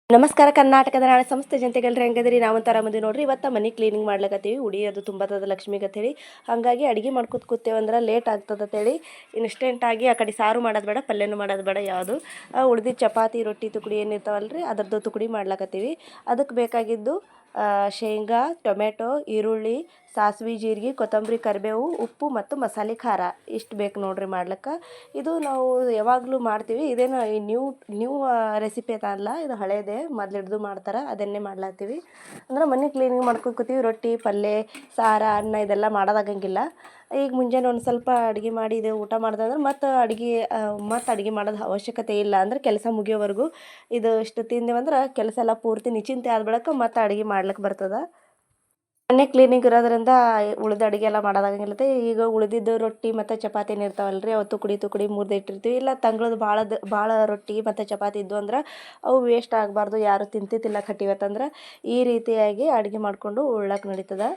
ನಮಸ್ಕಾರ ಕರ್ನಾಟಕದ ನಾಳೆ ಸಂಸ್ಥೆ ಜನತೆಗಳ್ರಿ ಹೆಂಗದ್ರಿ ನಾವಂತ ಆರಾಮದಿ ನೋಡ್ರಿ. ಇವತ್ತು ಮನೆ ಕ್ಲೀನಿಂಗ್ ಮಾಡ್ಲಕತ್ತೀವಿ. ಉಡಿಯೋದು ತುಂಬತದ ಲಕ್ಷ್ಮಿಗೆ ಅಂತೇಳಿ, ಹಾಗಾಗಿ ಅಡುಗೆ ಮಾಡ್ಕೊತ ಕೂತೇವಂದ್ರೆ ಲೇಟ್ ಆಗ್ತದೆ ಅಂತೇಳಿ ಇನ್ಸ್ಟೆಂಟಾಗಿ ಆ ಕಡೆ ಸಾರು ಮಾಡೋದು ಬೇಡ, ಪಲ್ಯನೂ ಮಾಡೋದು ಬೇಡ, ಯಾವುದು ಉಳ್ದಿದ್ದು ಚಪಾತಿ ರೊಟ್ಟಿ ತುಕಡಿ ಏನಿರ್ತಾವಲ್ರಿ ಅದರದ್ದು ತುಕಡಿ ಮಾಡ್ಲಕತ್ತೀವಿ. ಅದಕ್ಕೆ ಬೇಕಾಗಿದ್ದು ಶೇಂಗಾ, ಟೊಮೆಟೊ, ಈರುಳ್ಳಿ, ಸಾಸಿವೆ, ಜೀರಿಗೆ, ಕೊತ್ತಂಬರಿ, ಕರಿಬೇವು, ಉಪ್ಪು ಮತ್ತು ಮಸಾಲೆ ಖಾರ ಇಷ್ಟು ಬೇಕು ನೋಡ್ರಿ ಮಾಡ್ಲಿಕ್ಕೆ. ಇದು ನಾವು ಯಾವಾಗಲೂ ಮಾಡ್ತೀವಿ. ಇದೇನು ನ್ಯೂ ರೆಸಿಪಿ ಅಲ್ಲ, ಇದು ಹಳೇದೇ, ಮೊದಲು ಹಿಡ್ದು ಮಾಡ್ತಾರೆ, ಅದನ್ನೇ ಮಾಡ್ಲಾತ್ತೀವಿ. ಅಂದ್ರೆ ಮನೆ ಕ್ಲೀನಿಂಗ್ ಮಾಡ್ಕೊತೀವಿ. ರೊಟ್ಟಿ, ಪಲ್ಯ, ಸಾರು, ಅನ್ನ ಇದೆಲ್ಲ ಮಾಡೋದಾಗಂಗಿಲ್ಲ. ಈಗ ಮುಂಜಾನೆ ಒಂದು ಸ್ವಲ್ಪ ಅಡುಗೆ ಮಾಡಿ ಇದು ಊಟ ಮಾಡ್ದಂದ್ರೆ ಮತ್ತು ಅಡುಗೆ ಮಾಡೋದು ಅವಶ್ಯಕತೆ ಇಲ್ಲ. ಅಂದ್ರೆ ಕೆಲಸ ಮುಗಿಯೋವರೆಗೂ ಇದು ಇಷ್ಟು ತಿಂದೇವಂದ್ರೆ ಕೆಲಸ ಎಲ್ಲ ಪೂರ್ತಿ ನಿಶ್ಚಿಂತೆ ಆದ ಬಳಿಕ ಮತ್ತು ಅಡುಗೆ ಮಾಡ್ಲಿಕ್ಕೆ ಬರ್ತದೆ. ಮನೆ ಕ್ಲೀನಿಂಗ್ ಇರೋದ್ರಿಂದ ಉಳಿದ ಅಡುಗೆ ಎಲ್ಲ ಮಾಡೋದಾಗಂಗಿಲ್ಲತ್ತೆ. ಈಗ ಉಳಿದಿದ್ದು ರೊಟ್ಟಿ ಮತ್ತು ಚಪಾತಿ ಇರ್ತಾವಲ್ರಿ, ಅವು ತುಕಡಿ ಮುರಿದಿಟ್ಟಿರ್ತೀವಿ. ಇಲ್ಲ ತಂಗಳದ್ದು ಭಾಳ ರೊಟ್ಟಿ ಮತ್ತು ಚಪಾತಿ ಇದ್ದು ಅಂದ್ರೆ ಅವು ವೇಸ್ಟ್ ಆಗಬಾರ್ದು, ಯಾರು ತಿಂತಿತ್ತಿಲ್ಲ ಕಟ್ಟಿವತ್ತಂದ್ರೆ ಈ ರೀತಿಯಾಗಿ ಅಡುಗೆ ಮಾಡಿಕೊಂಡು ಉಳ್ಳಕ್ಕೆ ನಡೀತದೆ.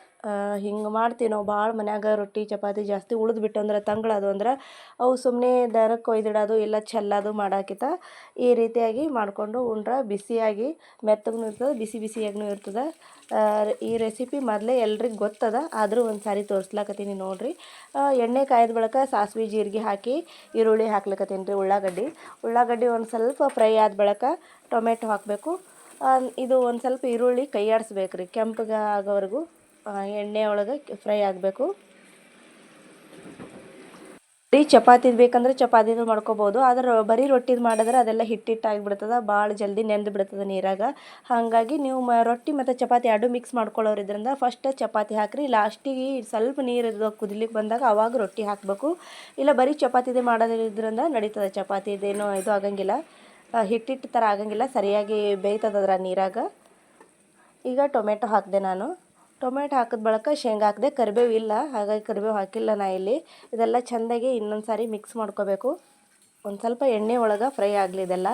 ಹಿಂಗೆ ಮಾಡ್ತೀವಿ ನಾವು ಭಾಳ. ಮನ್ಯಾಗ ರೊಟ್ಟಿ ಚಪಾತಿ ಜಾಸ್ತಿ ಉಳಿದ್ಬಿಟ್ಟು ಅಂದ್ರೆ ತಂಗಳದು ಅಂದ್ರೆ ಅವು ಸುಮ್ಮನೆ ದನಕ್ಕೆ ಒಯ್ದಿಡೋದು ಇಲ್ಲ ಚೆಲ್ಲೋದು ಮಾಡೋಕ್ಕಿಂತ ಈ ರೀತಿಯಾಗಿ ಮಾಡಿಕೊಂಡು ಉಂಡ್ರೆ ಬಿಸಿಯಾಗಿ ಮೆತ್ತಗೂ ಇರ್ತದೆ, ಬಿಸಿಯಾಗೂ ಇರ್ತದೆ. ಈ ರೆಸಿಪಿ ಮೊದಲೇ ಎಲ್ರಿಗೂ ಗೊತ್ತದ, ಆದರೂ ಒಂದು ಸಾರಿ ತೋರಿಸ್ಲಾಕತ್ತೀನಿ ನೋಡಿರಿ. ಎಣ್ಣೆ ಕಾಯ್ದ ಬಳಿಕ ಸಾಸಿವೆ ಜೀರಿಗೆ ಹಾಕಿ ಈರುಳ್ಳಿ ಹಾಕ್ಲಿಕ್ಕತ್ತೀನಿ ರೀ. ಉಳ್ಳಾಗಡ್ಡಿ ಒಂದು ಸ್ವಲ್ಪ ಫ್ರೈ ಆದ ಬಳಿಕ ಟೊಮೆಟೊ ಹಾಕಬೇಕು. ಇದು ಒಂದು ಸ್ವಲ್ಪ ಈರುಳ್ಳಿ ಕೈಯಾಡಿಸ್ಬೇಕು ರೀ, ಕೆಂಪಗೆ ಆಗೋವರೆಗೂ ಎಣ್ಣೆ ಒಳಗೆ ಫ್ರೈ ಆಗಬೇಕು. ಚಪಾತಿದು ಬೇಕಂದ್ರೆ ಚಪಾತಿದು ಮಾಡ್ಕೋಬೋದು. ಆದ್ರೆ ಬರೀ ರೊಟ್ಟಿದು ಮಾಡಿದ್ರೆ ಅದೆಲ್ಲ ಹಿಟ್ಟಿಟ್ಟಾಗಿಬಿಡ್ತದೆ, ಭಾಳ ಜಲ್ದಿ ನೆಂದು ಬಿಡ್ತದೆ ನೀರಾಗ. ಹಾಗಾಗಿ ನೀವು ರೊಟ್ಟಿ ಮತ್ತು ಚಪಾತಿ ಎರಡೂ ಮಿಕ್ಸ್ ಮಾಡ್ಕೊಳ್ಳೋದ್ರಿಂದ ಫಸ್ಟ್ ಚಪಾತಿ ಹಾಕಿರಿ, ಲಾಸ್ಟಿಗೆ ಸ್ವಲ್ಪ ನೀರು ಕುದಿಲಿಕ್ಕೆ ಬಂದಾಗ ಆವಾಗ ರೊಟ್ಟಿ ಹಾಕಬೇಕು. ಇಲ್ಲ ಬರೀ ಚಪಾತಿದೇ ಮಾಡೋದ್ರಿಂದ ನಡೀತದೆ. ಚಪಾತಿದೇನೋ ಇದು ಆಗಂಗಿಲ್ಲ, ಹಿಟ್ಟಿಟ್ಟು ಥರ ಆಗಂಗಿಲ್ಲ, ಸರಿಯಾಗಿ ಬೇಯ್ತದೆ ಅದ್ರ ನೀರಾಗ. ಈಗ ಟೊಮೆಟೊ ಹಾಕಿದೆ ನಾನು. ಟೊಮೆಟೊ ಹಾಕಿದ ಬಳಿಕ ಶೇಂಗಾ ಹಾಕಿದೆ. ಕರಿಬೇವು ಇಲ್ಲ, ಹಾಗಾಗಿ ಕರಿಬೇವು ಹಾಕಿಲ್ಲ ನಾ ಇಲ್ಲಿ. ಇದೆಲ್ಲ ಚೆಂದಾಗಿ ಇನ್ನೊಂದು ಸಾರಿ ಮಿಕ್ಸ್ ಮಾಡ್ಕೋಬೇಕು. ಒಂದು ಸ್ವಲ್ಪ ಎಣ್ಣೆ ಒಳಗೆ ಫ್ರೈ ಆಗಲಿ ಇದೆಲ್ಲ.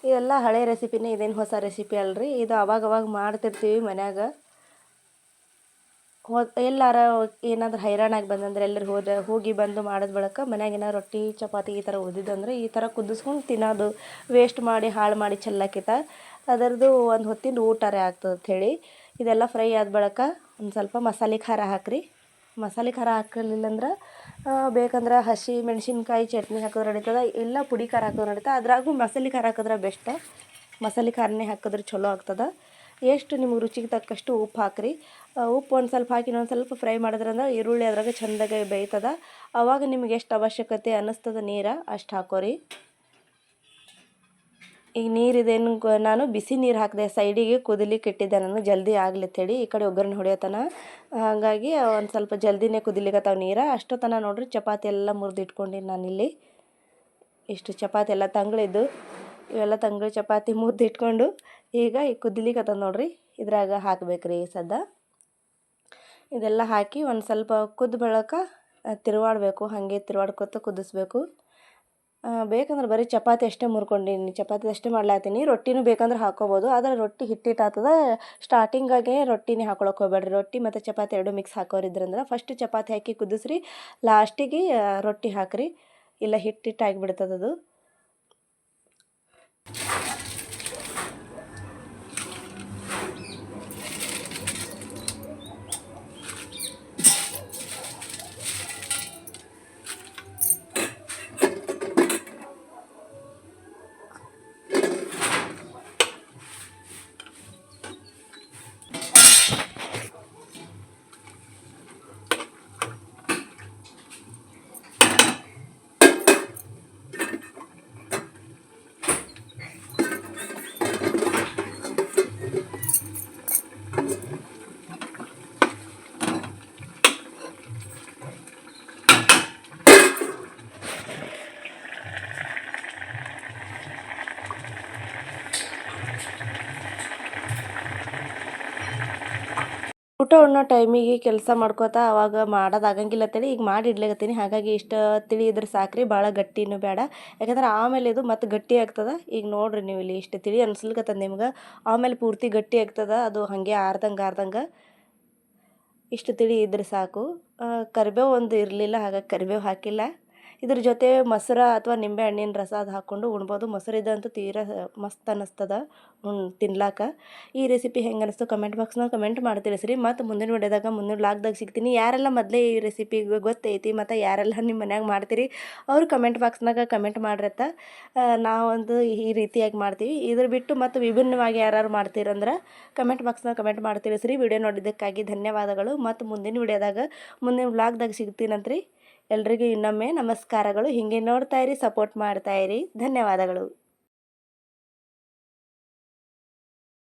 ಇದೆಲ್ಲ ಹಳೆ ರೆಸಿಪಿನೇ, ಇದೇನು ಹೊಸ ರೆಸಿಪಿ ಅಲ್ರಿ. ಇದು ಅವಾಗವಾಗ ಮಾಡ್ತಿರ್ತೀವಿ ಮನ್ಯಾಗ. ಎಲ್ಲಾರ ಏನಾದರೂ ಹೈರಾಣಾಗಿ ಬಂದಂದ್ರೆ ಎಲ್ಲರೂ ಹೋಗಿ ಬಂದು ಮಾಡಿದ ಬಳಿಕ ಮನ್ಯಾಗಿನ ರೊಟ್ಟಿ ಚಪಾತಿ ಈ ಥರ ಉಳಿದಿದ್ದಂದ್ರೆ ಈ ಥರ ಕುದಿಸ್ಕೊಂಡು ತಿನ್ನೋದು, ವೇಸ್ಟ್ ಮಾಡಿ ಹಾಳು ಮಾಡಿ ಚೆಲ್ಲಕ್ಕಿಂತ ಅದರದ್ದು ಒಂದು ಹೊತ್ತಿನ ಊಟರೇ ಆಗ್ತದೆ ಅಂಥೇಳಿ ಇದೆಲ್ಲ ಫ್ರೈ ಆದ ಬಳಿಕ ಒಂದು ಸ್ವಲ್ಪ ಮಸಾಲೆ ಖಾರ ಹಾಕಿರಿ. ಮಸಾಲೆ ಖಾರ ಹಾಕಲಿಲ್ಲ ಅಂದ್ರೆ ಬೇಕಂದ್ರೆ ಹಸಿ ಮೆಣಸಿನ್ಕಾಯಿ ಚಟ್ನಿ ಹಾಕಿದ್ರೆ ನಡೀತದೆ, ಇಲ್ಲ ಪುಡಿ ಖಾರ ಹಾಕಿದ್ರೆ ನಡೀತದೆ. ಅದ್ರಾಗೂ ಮಸಾಲೆ ಖಾರ ಹಾಕಿದ್ರೆ ಬೆಸ್ಟ್. ಮಸಾಲೆ ಖಾರನೇ ಹಾಕಿದ್ರೆ ಚಲೋ ಆಗ್ತದೆ. ಎಷ್ಟು ನಿಮ್ಗೆ ರುಚಿಗೆ ತಕ್ಕಷ್ಟು ಉಪ್ಪು ಹಾಕಿರಿ. ಉಪ್ಪು ಒಂದು ಸ್ವಲ್ಪ ಹಾಕಿ ಇನ್ನೊಂದು ಸ್ವಲ್ಪ ಫ್ರೈ ಮಾಡಿದ್ರಂದ್ರೆ ಈರುಳ್ಳಿ ಅದ್ರಾಗ ಚೆಂದಾಗಿ ಬೇಯ್ತದೆ. ಆವಾಗ ನಿಮ್ಗೆ ಎಷ್ಟು ಅವಶ್ಯಕತೆ ಅನ್ನಿಸ್ತದೆ ನೀರು ಅಷ್ಟು ಹಾಕೋರಿ. ಈಗ ನೀರಿದೇನು ನಾನು ಬಿಸಿ ನೀರು ಹಾಕಿದೆ, ಸೈಡಿಗೆ ಕುದಿಲಿಕ್ಕೆ ಇಟ್ಟಿದ್ದೆ ನಾನು, ಜಲ್ದಿ ಆಗಲಿ ಅಂತೇಳಿ. ಈ ಕಡೆ ಒಗ್ಗರಣೆ ಹೊಡೆಯೋತನ, ಹಾಗಾಗಿ ಒಂದು ಸ್ವಲ್ಪ ಜಲ್ದಿನೇ ಕುದಿಲಿಕ್ಕತ್ತಾವ ನೀರು. ಅಷ್ಟೊತ್ತನ ನೋಡಿರಿ ಚಪಾತಿ ಎಲ್ಲ ಮುರಿದಿಟ್ಕೊಂಡಿನಿ ನಾನಿಲ್ಲಿ. ಇಷ್ಟು ಚಪಾತಿ ಎಲ್ಲ ತಂಗಳಿದ್ದು, ಇವೆಲ್ಲ ತಂಗಳು ಚಪಾತಿ ಮುರಿದಿಟ್ಕೊಂಡು ಈಗ ಕುದಿಲಿಕ್ಕತ್ತದ ನೋಡಿರಿ. ಇದ್ರಾಗ ಹಾಕಬೇಕ್ರಿ ಸದ್ದ. ಇದೆಲ್ಲ ಹಾಕಿ ಒಂದು ಸ್ವಲ್ಪ ಕುದ್ದ ಬಳಿಕ ತಿರುವಾಡಬೇಕು, ಹಾಗೆ ತಿರುವಾಡ್ಕೊತ ಕುದಿಸ್ಬೇಕು. ಬೇಕಂದ್ರೆ ಬರೀ ಚಪಾತಿ ಅಷ್ಟೇ ಮುರ್ಕೊಂಡಿನಿ, ಚಪಾತಿ ಅಷ್ಟೇ ಮಾಡ್ಲಾತೀನಿ. ರೊಟ್ಟಿನೂ ಬೇಕಂದ್ರೆ ಹಾಕ್ಕೋಬೋದು, ಆದರೆ ರೊಟ್ಟಿ ಹಿಟ್ಟಿಟ್ಟಾಗ್ತದೆ. ಸ್ಟಾರ್ಟಿಂಗಾಗೆ ರೊಟ್ಟಿನೇ ಹಾಕೊಳಕ್ಕೆ ಹೋಗ್ಬೇಡ್ರಿ. ರೊಟ್ಟಿ ಮತ್ತು ಚಪಾತಿ ಎರಡೂ ಮಿಕ್ಸ್ ಹಾಕೋರಿದ್ರಂದ್ರೆ ಫಸ್ಟ್ ಚಪಾತಿ ಹಾಕಿ ಕುದಿಸ್ರಿ, ಲಾಸ್ಟಿಗೆ ರೊಟ್ಟಿ ಹಾಕಿರಿ, ಇಲ್ಲ ಹಿಟ್ಟಿಟ್ಟಾಗಿಬಿಡ್ತದದು. ಊಟ ಉಣ್ಣೋ ಟೈಮಿಗೆ ಕೆಲಸ ಮಾಡ್ಕೋತಾ ಅವಾಗ ಮಾಡೋದಾಗಂಗಿಲ್ಲ ಅಂತೇಳಿ ಈಗ ಮಾಡಿ ಇಡ್ಲಿಕತ್ತೀನಿ. ಹಾಗಾಗಿ ಇಷ್ಟು ತಿಳಿ ಇದ್ರೆ ಸಾಕ್ರಿ, ಭಾಳ ಗಟ್ಟಿನೂ ಬೇಡ. ಯಾಕಂದ್ರೆ ಆಮೇಲೆ ಇದು ಮತ್ತು ಗಟ್ಟಿ ಆಗ್ತದೆ. ಈಗ ನೋಡಿರಿ ನೀವು ಇಲ್ಲಿ ಇಷ್ಟು ತಿಳಿ ಅನ್ಸ್ಲಿಕ್ಕತ್ತದ ನಿಮ್ಗೆ, ಆಮೇಲೆ ಪೂರ್ತಿ ಗಟ್ಟಿ ಆಗ್ತದೆ ಅದು, ಹಾಗೆ ಆರ್ದಂಗೆ ಇಷ್ಟು ತಿಳಿ ಇದ್ರೆ ಸಾಕು. ಕರಿಬೇವು ಒಂದು ಇರಲಿಲ್ಲ, ಹಾಗಾಗಿ ಕರಿಬೇವು ಹಾಕಿಲ್ಲ. ಇದ್ರ ಜೊತೆ ಮೊಸರು ಅಥವಾ ನಿಂಬೆ ಹಣ್ಣಿನ ರಸ ಅದು ಹಾಕ್ಕೊಂಡು ಉಣ್ಬೋದು. ಮೊಸರಿದಂತೂ ತೀರಾ ಮಸ್ತ್ ಅನ್ನಿಸ್ತದ ತಿನ್ಲಾಕ. ಈ ರೆಸಿಪಿ ಹೆಂಗೆ ಅನ್ನಿಸ್ತು ಕಮೆಂಟ್ ಬಾಕ್ಸ್ನಾಗ ಕಮೆಂಟ್ ಮಾಡಿ ತಿಳಿಸ್ರಿ. ಮತ್ತು ಮುಂದಿನ ವಿಡಿಯೋದಾಗ ಮುಂದಿನ ವ್ಲಾಗ್ದಾಗ ಸಿಗ್ತೀನಿ. ಯಾರೆಲ್ಲ ಮೊದಲೇ ಈ ರೆಸಿಪಿ ಗೊತ್ತೈತಿ ಮತ್ತು ಯಾರೆಲ್ಲ ನಿಮ್ಮ ಮನ್ಯಾಗ ಮಾಡ್ತೀರಿ ಅವ್ರು ಕಮೆಂಟ್ ಬಾಕ್ಸ್ನಾಗ ಕಮೆಂಟ್ ಮಾಡ್ರತ್ತ. ನಾವೊಂದು ಈ ರೀತಿಯಾಗಿ ಮಾಡ್ತೀವಿ. ಇದ್ರ ಬಿಟ್ಟು ಮತ್ತು ವಿಭಿನ್ನವಾಗಿ ಯಾರು ಮಾಡ್ತೀರಂದ್ರೆ ಕಮೆಂಟ್ ಬಾಕ್ಸ್ನಾಗ ಕಮೆಂಟ್ ಮಾಡಿ ತಿಳಿಸ್ರಿ. ವಿಡಿಯೋ ನೋಡಿದ್ದಕ್ಕಾಗಿ ಧನ್ಯವಾದಗಳು. ಮತ್ತು ಮುಂದಿನ ವಿಡಿಯೋದಾಗ ಮುಂದಿನ ವ್ಲಾಗ್ದಾಗ ಸಿಗ್ತೀನಂತ್ರಿ. ಎಲ್ರಿಗೂ ಇನ್ನೊಮ್ಮೆ ನಮಸ್ಕಾರಗಳು. ಹೀಗೆ ನೋಡ್ತಾಯಿರಿ, ಸಪೋರ್ಟ್ ಮಾಡ್ತಾಯಿರಿ. ಧನ್ಯವಾದಗಳು.